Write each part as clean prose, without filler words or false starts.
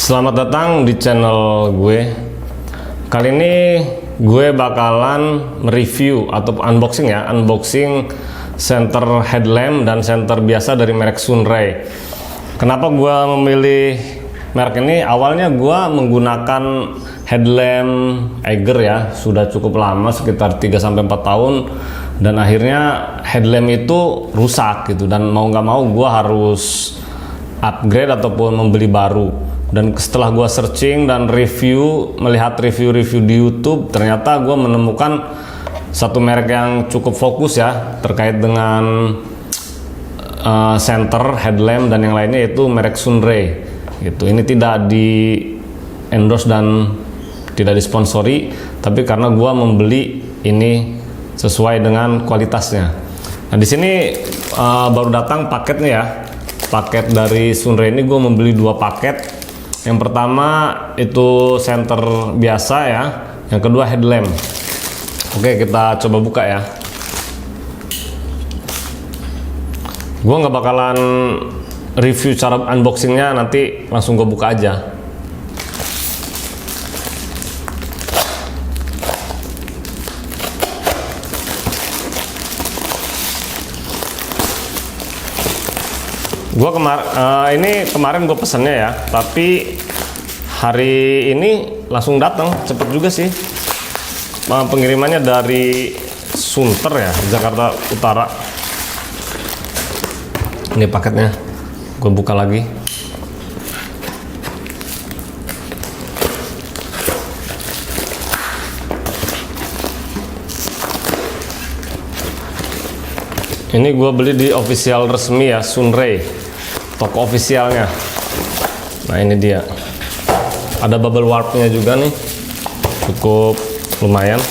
Selamat datang di channel gue. Kali ini gue bakalan mereview atau unboxing center headlamp dan center biasa dari merek Sunray. Kenapa gue memilih merek ini? Awalnya gue menggunakan headlamp Eiger ya, sudah cukup lama, sekitar 3-4 tahun, dan akhirnya headlamp itu rusak gitu, dan mau nggak mau gue harus upgrade ataupun membeli baru. Dan setelah gue searching dan melihat review-review di YouTube, ternyata gue menemukan satu merek yang cukup fokus ya terkait dengan center, headlamp dan yang lainnya, yaitu merek Sunray gitu. Ini tidak di endorse dan tidak disponsori, tapi karena gue membeli ini sesuai dengan kualitasnya. Nah, di sini baru datang paketnya ya. Paket dari Sunray ini gue membeli 2 paket. Yang pertama itu center biasa ya, yang kedua headlamp. Oke, kita coba buka ya. Gue nggak bakalan review cara unboxingnya, nanti langsung gue buka aja. Ini kemarin gue pesennya ya, tapi hari ini langsung datang, cepet juga sih. Pengirimannya dari Sunter ya, Jakarta Utara. Ini paketnya, gue buka lagi. Ini gue beli di official resmi ya, Sunray, toko officialnya. Nah, ini dia. Ada bubble warpnya juga nih, cukup lumayan.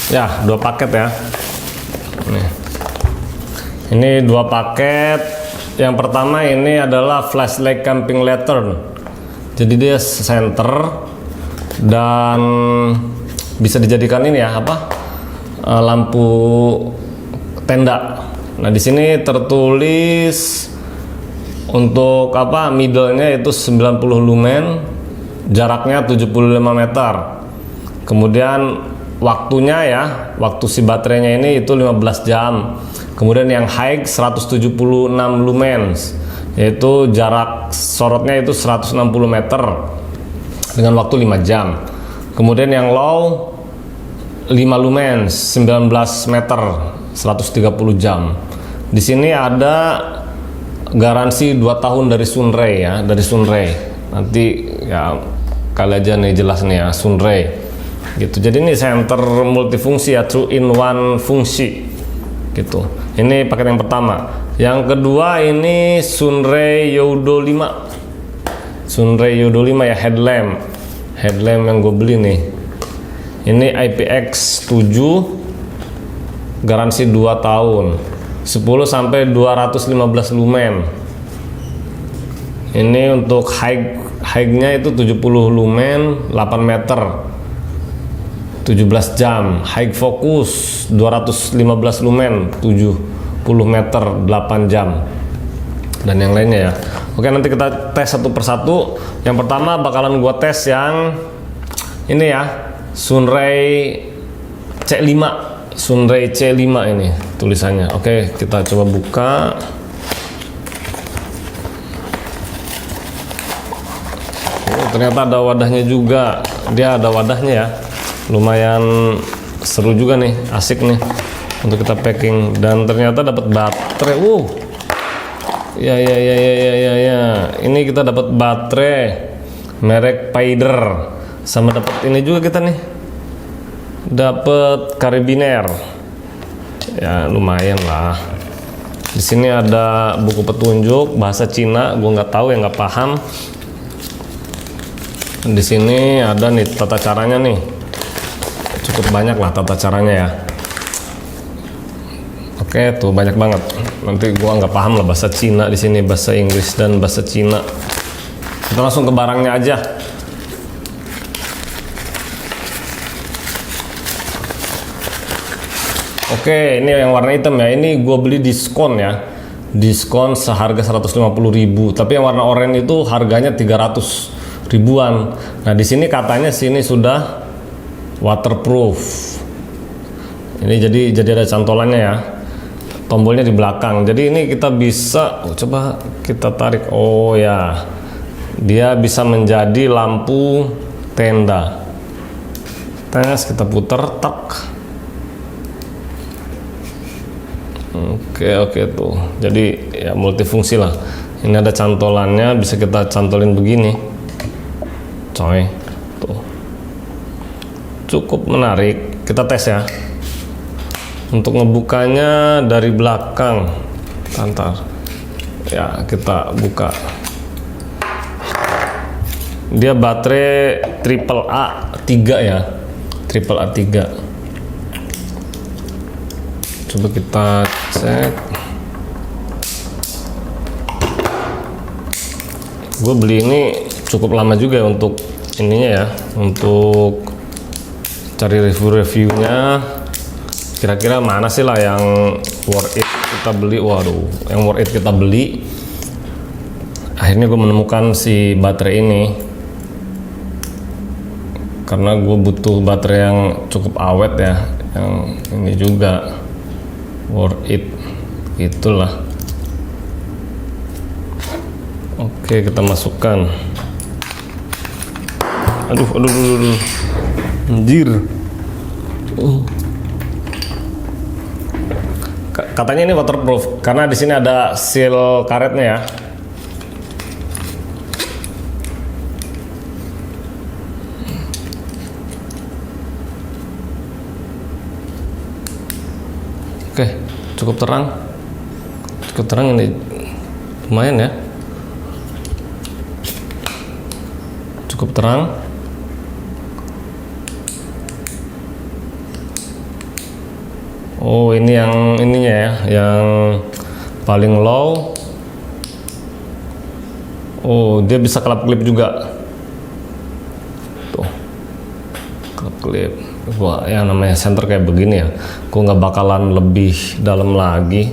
Ya, 2 paket ya. Nih. Ini 2 paket. Yang pertama ini adalah flashlight camping lantern. Jadi dia center dan bisa dijadikan ini ya, lampu tenda. Nah, di sini tertulis untuk middle-nya itu 90 lumen, jaraknya 75 meter. Kemudian waktunya ya, waktu si baterainya ini itu 15 jam. Kemudian yang high 176 lumens, yaitu jarak sorotnya itu 160 meter dengan waktu 5 jam. Kemudian yang low 5 lumens 19 meter 130 jam. Di sini ada garansi 2 tahun dari Sunray ya, dari Sunray. Nanti ya kali aja nih jelas nih ya, Sunray gitu. Jadi ini center multifungsi ya, 2-in-1 fungsi gitu. Ini paket yang pertama. Yang kedua ini Sunray Youdo 5. Sunray Youdo 5 ya, headlamp yang gue beli nih. Ini IPX7, garansi 2 tahun, 10 sampai 215 lumen. Ini untuk high-nya itu 70 lumen, 8 meter, 17 jam. High focus 215 lumen, 70 meter, 8 jam. Dan yang lainnya ya. Oke, nanti kita tes satu persatu. Yang pertama bakalan gua tes yang ini ya, Sunray C5. Sunray C5 ini tulisannya. Oke, kita coba buka. Oh, ternyata ada wadahnya juga. Dia ada wadahnya ya. Lumayan seru juga nih, asik nih untuk kita packing. Dan ternyata dapat baterai. Ya. Ini kita dapat baterai merek Paider, sama dapat ini juga kita nih, dapat karabiner. Ya lumayan lah. Di sini ada buku petunjuk bahasa Cina, gue nggak tahu ya, nggak paham. Di sini ada nih tata caranya nih, cukup banyak lah tata caranya ya. Oke, tuh banyak banget. Nanti gua nggak paham lah bahasa Cina di sini, bahasa Inggris dan bahasa Cina. Kita langsung ke barangnya aja. Oke, ini yang warna hitam ya. Ini gue beli diskon ya. Diskon seharga 150.000. Tapi yang warna oranye itu harganya 300 ribuan. Nah, di sini katanya sini sudah waterproof. Ini jadi ada cantolannya ya. Tombolnya di belakang. Jadi ini kita bisa coba kita tarik. Oh ya. Dia bisa menjadi lampu tenda. Tes, kita putar, tak. Oke tuh. Jadi ya multifungsi lah. Ini ada cantolannya, bisa kita cantolin begini. Coy. Tuh. Cukup menarik. Kita tes ya. Untuk ngebukanya dari belakang. Antar. Ya, kita buka. Dia baterai triple A 3 ya. Triple A 3. Coba kita cek. Gue beli ini cukup lama juga ya untuk ininya ya, untuk cari review-reviewnya. Kira-kira mana sih lah yang worth it kita beli? Waduh, yang worth it kita beli. Akhirnya gue menemukan si baterai ini. Karena gue butuh baterai yang cukup awet ya, yang ini juga worth it, itulah. Oke, kita masukkan. Aduh, anjir. Katanya ini waterproof karena di sini ada seal karetnya ya. Oke, cukup terang ini, lumayan ya, cukup terang. Oh, ini yang ininya ya, yang paling low. Oh, dia bisa kelap klip juga. Tuh, kelap klip. Wah, yang namanya center kayak begini ya, gua nggak bakalan lebih dalam lagi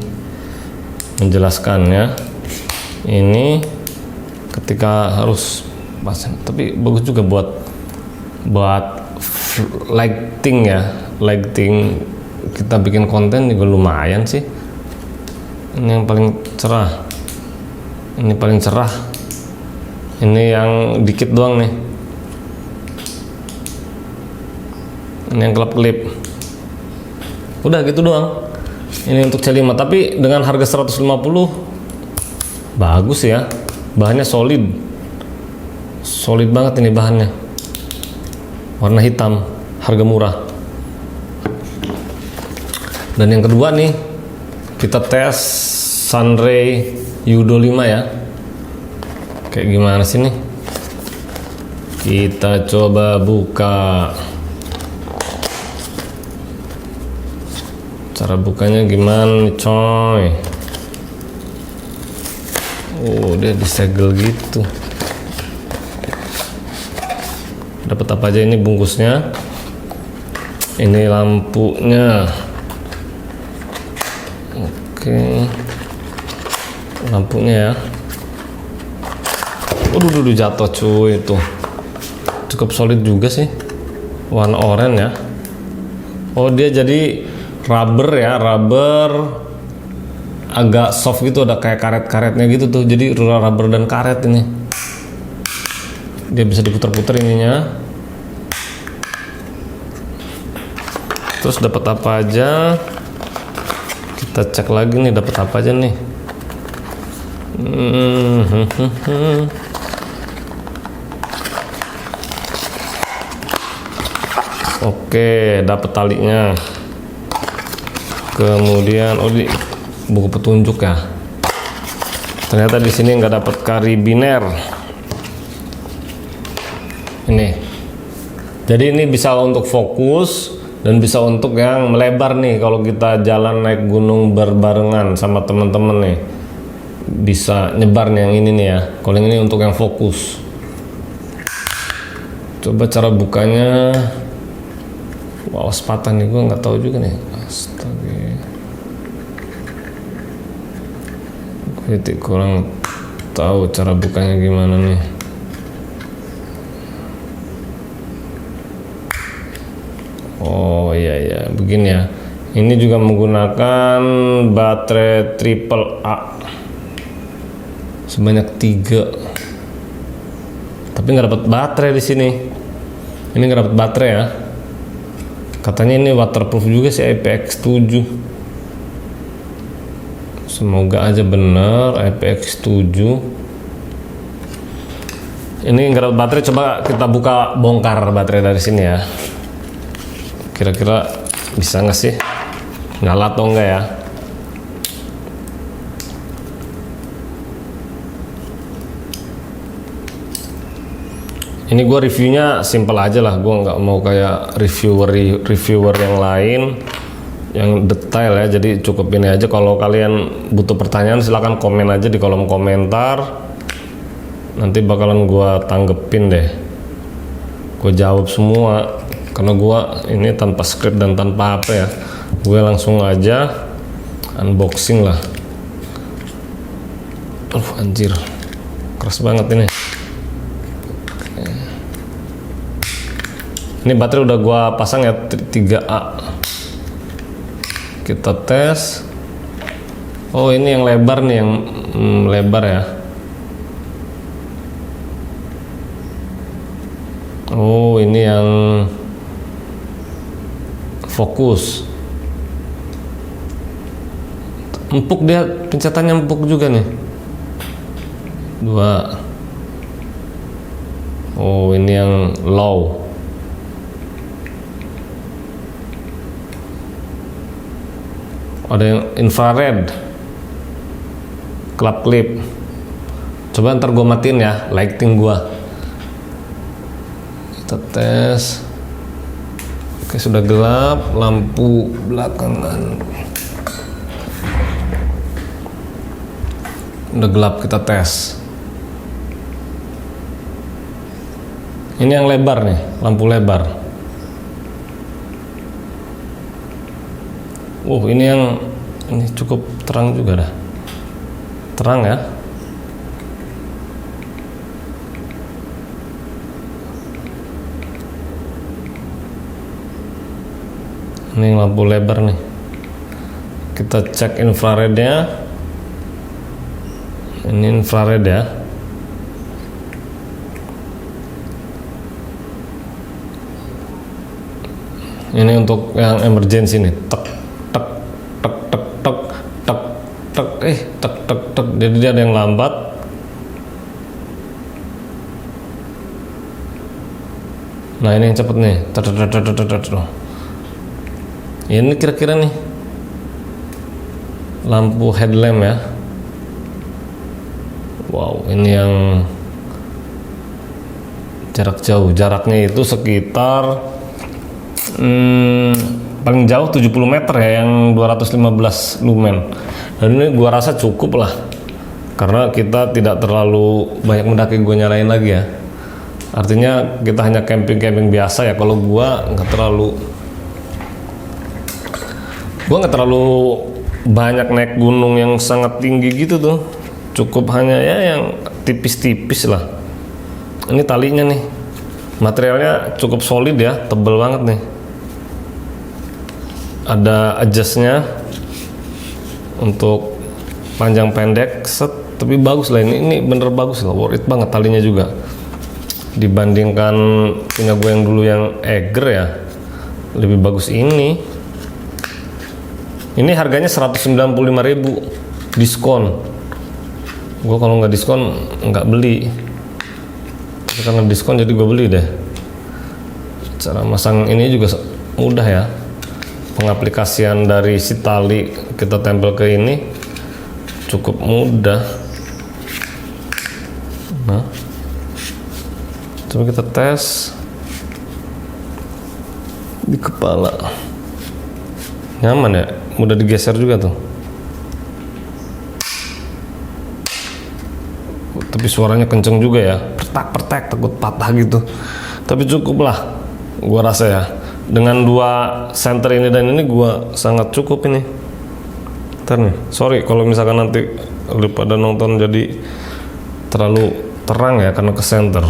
menjelaskannya. Ini ketika harus pasang, tapi bagus juga buat lighting ya, lighting. Kita bikin konten juga lumayan sih. Ini yang paling cerah, ini paling cerah, ini yang dikit doang nih. Ini yang kelap-kelip. Udah gitu doang. Ini untuk C5, tapi dengan harga 150 bagus ya. Bahannya solid. Solid banget ini bahannya. Warna hitam, harga murah. Dan yang kedua nih, kita tes Sunray Yudo 5 ya. Kayak gimana sih nih? Kita coba buka. Cara bukanya gimana nih coy? Oh, dia disegel gitu. Dapat apa aja ini bungkusnya? Ini lampunya. Oke. Lampunya ya. Waduh, jatuh cuy itu. Cukup solid juga sih. Warna oranye ya. Oh, dia jadi rubber ya, rubber agak soft gitu, ada kayak karet-karetnya gitu tuh. Jadi rubber dan karet ini. Dia bisa diputar-putar ininya. Terus dapat apa aja? Kita cek lagi nih dapat apa aja nih. Oke, dapat talinya. Kemudian di buku petunjuk ya. Ternyata di sini nggak dapat karabiner. Ini. Jadi ini bisa untuk fokus dan bisa untuk yang melebar nih kalau kita jalan naik gunung berbarengan sama teman-teman nih. Bisa nyebar nih yang ini nih ya. Kalau yang ini untuk yang fokus. Coba cara bukanya. Wow, sepatan nih, gue nggak tahu juga nih. Astaga. titik, kurang tahu cara bukanya gimana nih. Oh iya begini ya. Ini juga menggunakan baterai triple A sebanyak 3. Tapi nggak dapat baterai di sini. Ini nggak dapat baterai ya. Katanya ini waterproof juga sih, IPX7. Semoga aja bener IPX7. Ini nggak dapat baterai. Coba kita buka bongkar baterai dari sini ya. Kira-kira bisa nggak sih nyala atau enggak ya? Ini gue reviewnya simple aja lah, gue nggak mau kayak reviewer yang lain yang detail ya. Jadi cukup ini aja. Kalau kalian butuh pertanyaan silahkan komen aja di kolom komentar, nanti bakalan gue tanggepin deh, gue jawab semua. Karena gue ini tanpa skrip dan tanpa apa ya, gue langsung aja unboxing lah. Anjir, keras banget ini. Ini baterai udah gua pasang ya, 3A. Kita tes. Oh ini yang lebar nih, yang lebar ya. Oh ini yang fokus. Empuk dia, pencetannya empuk juga nih. 2. Oh ini yang low. Ada yang infrared, club clip. Coba ntar gue matiin ya lighting gue. Kita tes. Oke sudah gelap, lampu belakangan udah gelap, kita tes. Ini yang lebar nih, lampu lebar. Ini cukup terang juga dah. Terang ya. Ini lampu lebar nih. Kita cek infrarednya. Ini infrared ya. Ini untuk yang emergency nih. Tek. Jadi dia ada yang lambat. Nah ini yang cepet nih. Ini kira-kira nih lampu headlamp ya. Wow, ini yang jarak jauh. Jaraknya itu sekitar paling jauh 70 meter ya, yang 215 lumen. Dan ini gua rasa cukup lah, karena kita tidak terlalu banyak mendaki. Gue nyalain lagi ya, artinya kita hanya camping biasa ya. Kalau gua nggak terlalu banyak naik gunung yang sangat tinggi gitu tuh. Cukup hanya ya yang tipis-tipis lah. Ini talinya nih, materialnya cukup solid ya, tebel banget nih. Ada adjustnya untuk panjang pendek set, tapi bagus lah ini bener bagus lah, worth it banget talinya juga. Dibandingkan punya gue yang dulu yang Eiger ya, lebih bagus ini. Ini harganya 195.000 diskon. Gue kalau nggak diskon nggak beli, tapi karena diskon jadi gue beli deh. Cara masang ini juga mudah ya. Pengaplikasian dari si tali kita tempel ke ini cukup mudah. Nah, coba kita tes di kepala. Nyaman ya, mudah digeser juga tuh. Tapi suaranya kenceng juga ya, pertak takut patah gitu. Tapi cukup lah, gua rasa ya. Dengan 2 center ini dan ini gua sangat cukup ini. Ntar nih, sorry kalau misalkan nanti daripada nonton jadi terlalu terang ya karena ke center.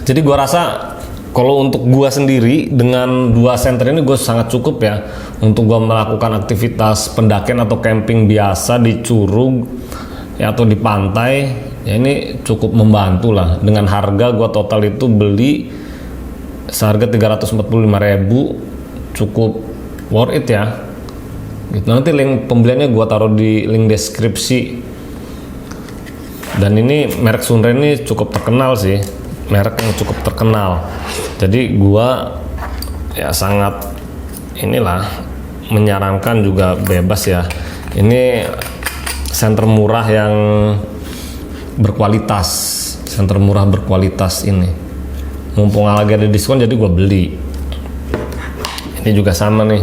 Jadi gua rasa kalau untuk gua sendiri dengan 2 senter ini gue sangat cukup ya untuk gua melakukan aktivitas pendakian atau camping biasa di Curug ya atau di pantai. Ya ini cukup membantu lah. Dengan harga gua total itu beli seharga 345.000, cukup worth it ya. Gitu. Nanti link pembeliannya gua taruh di link deskripsi. Dan ini merek Sunren ini cukup terkenal sih, merek yang cukup terkenal. Jadi gua ya sangat inilah menyarankan juga bebas ya. Ini senter murah yang berkualitas, senter murah berkualitas ini. Mumpung lagi ada diskon jadi gua beli. Ini juga sama nih.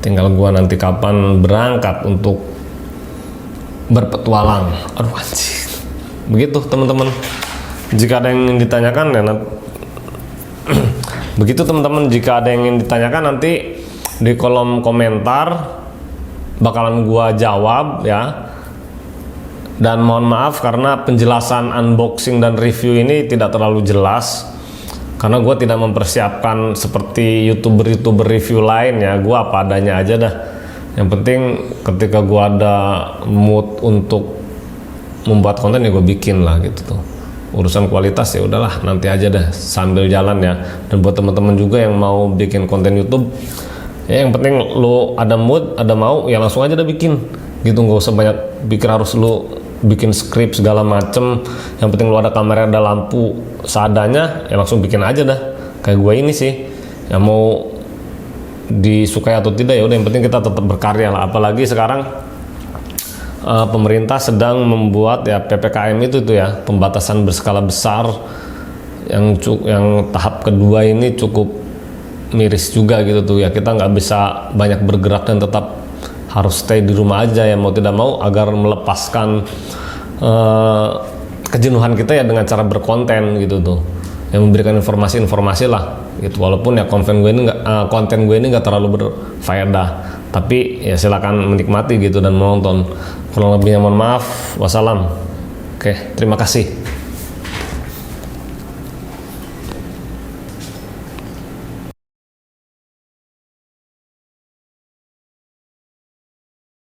Tinggal gua nanti kapan berangkat untuk berpetualang. Aduh anjir. Begitu teman-teman. Jika ada yang ingin ditanyakan ya begitu teman-teman, jika ada yang ingin ditanyakan nanti di kolom komentar bakalan gua jawab ya. Dan mohon maaf karena penjelasan unboxing dan review ini tidak terlalu jelas karena gua tidak mempersiapkan seperti youtuber review lain ya. Gua apa adanya aja dah. Yang penting ketika gua ada mood untuk membuat konten ya gua bikin lah gitu tuh. Urusan kualitas ya udahlah nanti aja dah sambil jalan ya. Dan buat teman-teman juga yang mau bikin konten YouTube ya yang penting lo ada mood, ada mau ya langsung aja dah bikin gitu, nggak usah banyak pikir harus lo bikin skrip segala macem. Yang penting lo ada kamera, ada lampu seadanya ya langsung bikin aja dah kayak gue ini sih. Ya mau disukai atau tidak ya udah yang penting kita tetap berkarya lah. Apalagi sekarang pemerintah sedang membuat ya PPKM itu ya, pembatasan berskala besar yang tahap kedua ini cukup miris juga gitu tuh ya. Kita nggak bisa banyak bergerak dan tetap harus stay di rumah aja ya mau tidak mau agar melepaskan kejenuhan kita ya dengan cara berkonten gitu tuh, yang memberikan informasi-informasi lah gitu. Walaupun ya konten gue ini nggak terlalu berfaedah, tapi ya silakan menikmati gitu dan menonton. Kurang lebihnya mohon maaf. Wassalam. Oke, terima kasih.